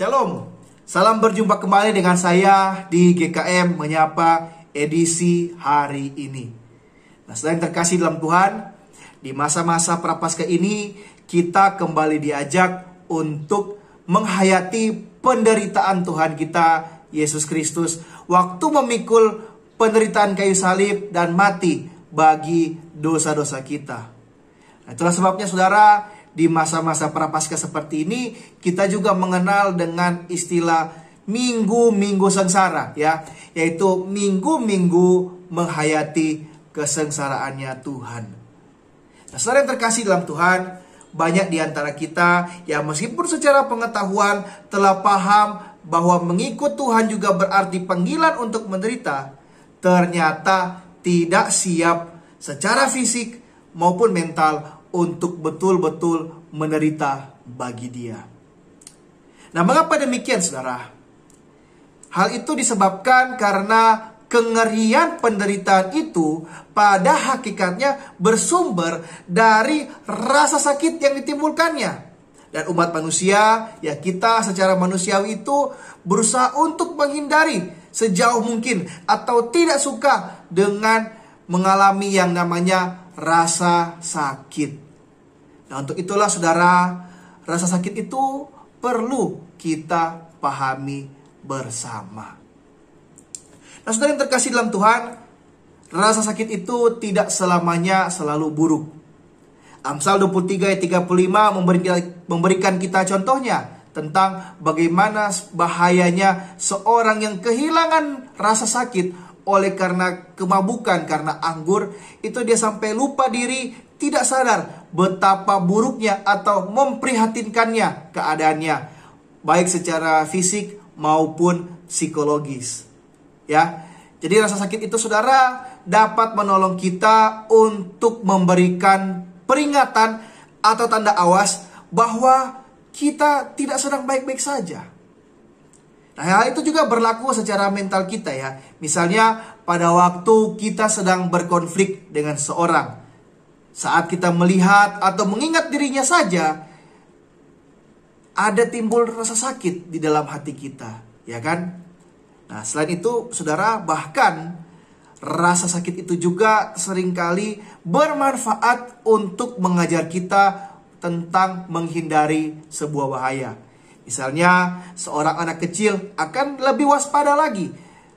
Shalom, salam berjumpa kembali dengan saya di GKM Menyapa edisi hari ini. Nah, saudara yang terkasih dalam Tuhan, di masa-masa Prapaskah ini kita kembali diajak untuk menghayati penderitaan Tuhan kita Yesus Kristus waktu memikul penderitaan kayu salib dan mati bagi dosa-dosa kita. Nah, itulah sebabnya saudara, di masa-masa Prapaskah seperti ini kita juga mengenal dengan istilah minggu-minggu sengsara, ya, yaitu minggu-minggu menghayati kesengsaraannya Tuhan. Nah, saudara yang terkasih dalam Tuhan, banyak di antara kita yang meskipun secara pengetahuan telah paham bahwa mengikut Tuhan juga berarti panggilan untuk menderita, ternyata tidak siap secara fisik maupun mental untuk betul-betul menderita bagi Dia. Nah, mengapa demikian, saudara? Hal itu disebabkan karena kengerian penderitaan itu pada hakikatnya bersumber dari rasa sakit yang ditimbulkannya. Dan umat manusia, ya kita secara manusiawi itu berusaha untuk menghindari sejauh mungkin atau tidak suka dengan mengalami yang namanya rasa sakit. Nah, untuk itulah saudara, rasa sakit itu perlu kita pahami bersama. Nah, saudara yang terkasih dalam Tuhan, rasa sakit itu tidak selamanya selalu buruk. Amsal 23 ayat 35 memberikan kita contohnya tentang bagaimana bahayanya seorang yang kehilangan rasa sakit oleh karena kemabukan, karena anggur, itu dia sampai lupa diri, tidak sadar betapa buruknya atau memprihatinkannya keadaannya, baik secara fisik maupun psikologis. Ya, jadi rasa sakit itu saudara dapat menolong kita untuk memberikan peringatan atau tanda awas bahwa kita tidak sedang baik-baik saja. Nah, hal itu juga berlaku secara mental kita, ya. Misalnya pada waktu kita sedang berkonflik dengan seorang, saat kita melihat atau mengingat dirinya saja, ada timbul rasa sakit di dalam hati kita, ya kan? Nah, selain itu, saudara, bahkan rasa sakit itu juga seringkali bermanfaat untuk mengajar kita tentang menghindari sebuah bahaya. Misalnya, seorang anak kecil akan lebih waspada lagi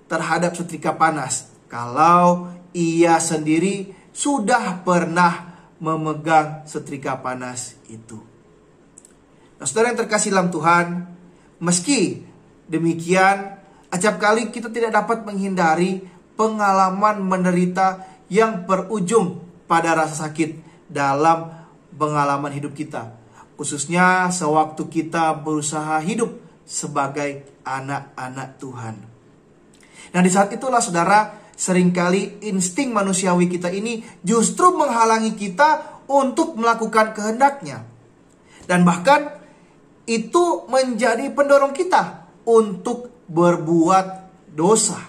terhadap setrika panas kalau ia sendiri sudah pernah memegang setrika panas itu. Nah, saudara yang terkasih dalam Tuhan, meski demikian, acap kali kita tidak dapat menghindari pengalaman menderita yang berujung pada rasa sakit dalam pengalaman hidup kita, khususnya sewaktu kita berusaha hidup sebagai anak-anak Tuhan. Nah, di saat itulah saudara, seringkali insting manusiawi kita ini justru menghalangi kita untuk melakukan kehendaknya. Dan bahkan itu menjadi pendorong kita untuk berbuat dosa.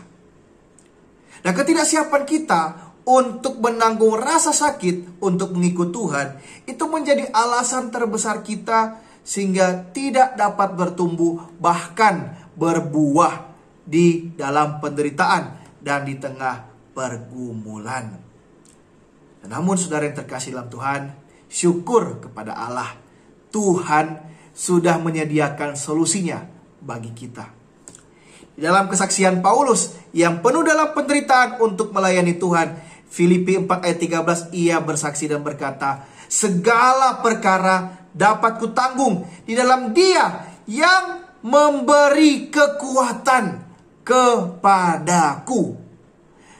Nah, ketidaksiapan kita untuk menanggung rasa sakit untuk mengikut Tuhan itu menjadi alasan terbesar kita sehingga tidak dapat bertumbuh bahkan berbuah di dalam penderitaan dan di tengah pergumulan. Namun saudara yang terkasih dalam Tuhan, syukur kepada Allah, Tuhan sudah menyediakan solusinya bagi kita. Di dalam kesaksian Paulus yang penuh dalam penderitaan untuk melayani Tuhan, Filipi 4 ayat 13, ia bersaksi dan berkata, segala perkara dapat kutanggung di dalam Dia yang memberi kekuatan kepadaku.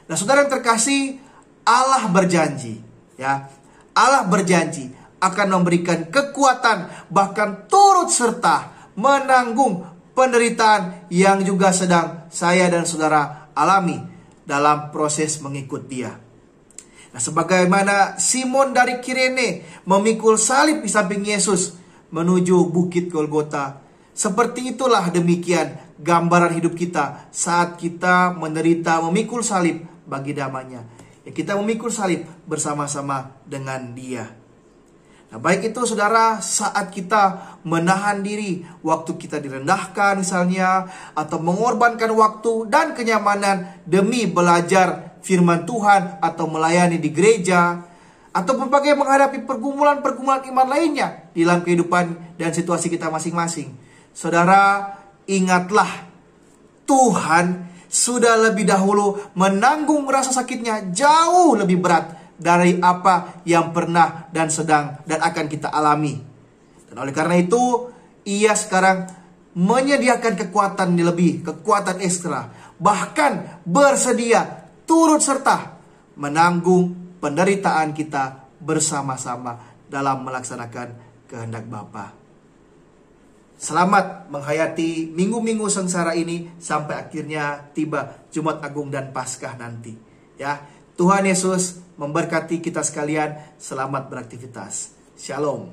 Nah, saudara yang terkasih, Allah berjanji, ya, Allah berjanji akan memberikan kekuatan, bahkan turut serta menanggung penderitaan yang juga sedang saya dan saudara alami dalam proses mengikut Dia. Nah, sebagaimana Simon dari Kirene memikul salib di samping Yesus menuju bukit Golgota, seperti itulah demikian gambaran hidup kita saat kita menderita memikul salib bagi namanya. Ya, kita memikul salib bersama-sama dengan Dia. Nah, baik itu saudara, saat kita menahan diri, waktu kita direndahkan misalnya, atau mengorbankan waktu dan kenyamanan demi belajar firman Tuhan atau melayani di gereja, atau berbagai menghadapi pergumulan-pergumulan iman lainnya di dalam kehidupan dan situasi kita masing-masing. Saudara, ingatlah, Tuhan sudah lebih dahulu menanggung rasa sakitnya jauh lebih berat dari apa yang pernah dan sedang dan akan kita alami. Dan oleh karena itu, Ia sekarang menyediakan kekuatan lebih, kekuatan ekstra, bahkan bersedia turut serta menanggung penderitaan kita bersama-sama dalam melaksanakan kehendak Bapa. Selamat menghayati minggu-minggu sengsara ini sampai akhirnya tiba Jumat Agung dan Paskah nanti. Ya, Tuhan Yesus memberkati kita sekalian. Selamat beraktivitas. Shalom.